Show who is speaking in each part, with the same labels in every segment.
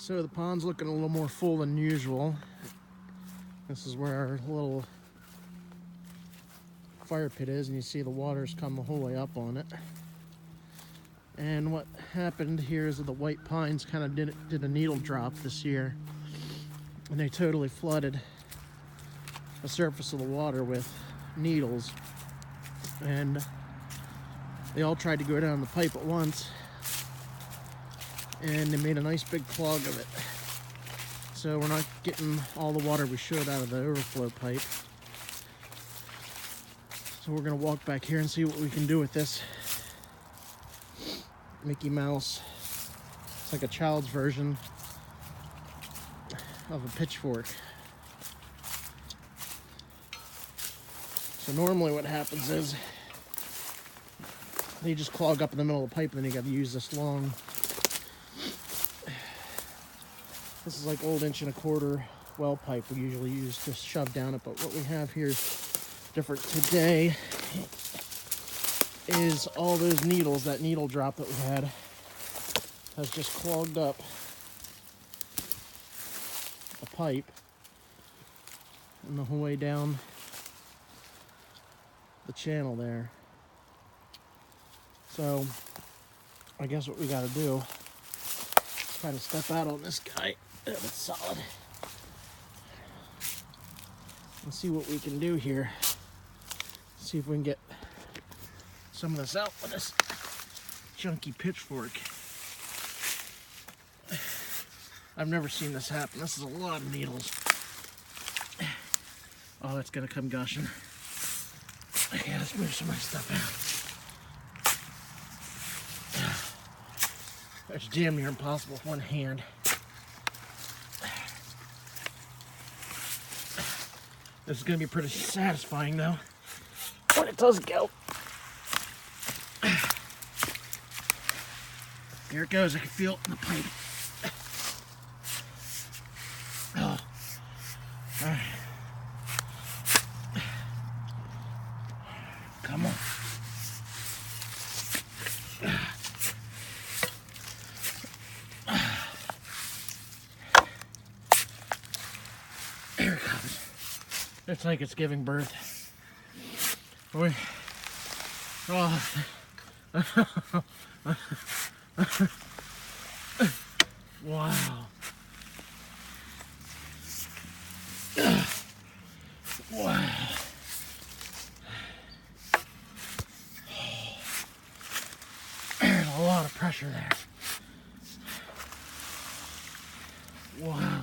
Speaker 1: So the pond's looking a little more full than usual. This is where our little fire pit is, and you see the water's come the whole way up on it. And what happened here is that the white pines kind of did a needle drop this year, and they totally flooded the surface of the water with needles, and they all tried to go down the pipe at once, and they made a nice big clog of it. So we're not getting all the water we should out of the overflow pipe. So we're gonna walk back here and see what we can do with this Mickey Mouse. It's like a child's version of a pitchfork. So normally what happens is they just clog up in the middle of the pipe, and then you got to use this long, this is like old 1.25" well pipe we usually use to shove down it. But what we have here is different today is all those needles, that needle drop that we had has just clogged up the pipe and the whole way down the channel there. So I guess what we got to do is try to step out on this guy if it's solid and see what we can do here. See if we can get some of this out with this chunky pitchfork. I've never seen this happen. This is a lot of needles. Oh, it's gonna come gushing. Okay, let's move some of my stuff out. It's damn near impossible with one hand. This is gonna be pretty satisfying though, when it does go. Here it goes, I can feel it in the pipe. Oh. All right. Come on. Here it comes. It's like it's giving birth. Boy. Oh. Wow. Wow. There's a lot of pressure there. Wow.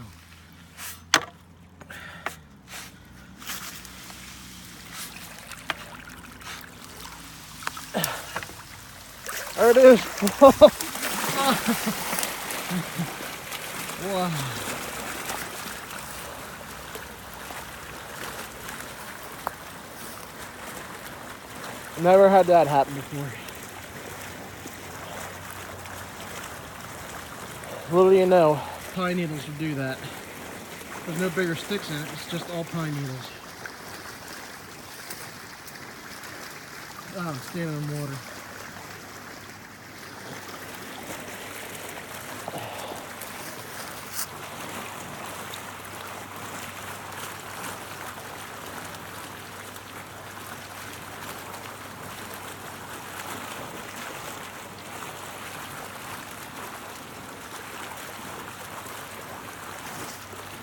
Speaker 1: There it is. Wow. Never had that happen before. Little do you know, pine needles will do that. There's no bigger sticks in it, it's just all pine needles. Oh, I'm standing in water.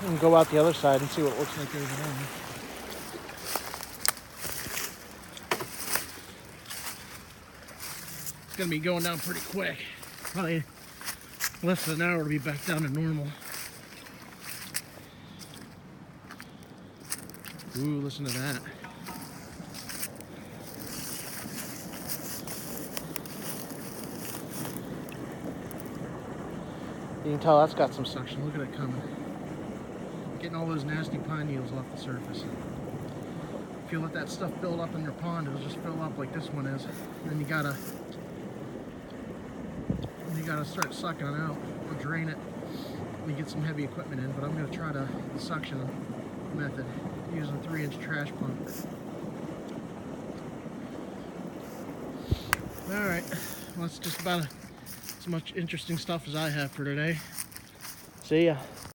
Speaker 1: And go out the other side and see what it looks like over there. It's gonna be going down pretty quick. Probably less than an hour to be back down to normal. Ooh, listen to that. You can tell that's got some suction. Look at it coming. Getting all those nasty pine needles off the surface. If you let that stuff build up in your pond, it'll just fill up like this one is. And then you gotta start sucking it out or drain it when you get some heavy equipment in. But I'm gonna try the suction method using a 3-inch trash pump. All right, well, that's just about as much interesting stuff as I have for today. See ya.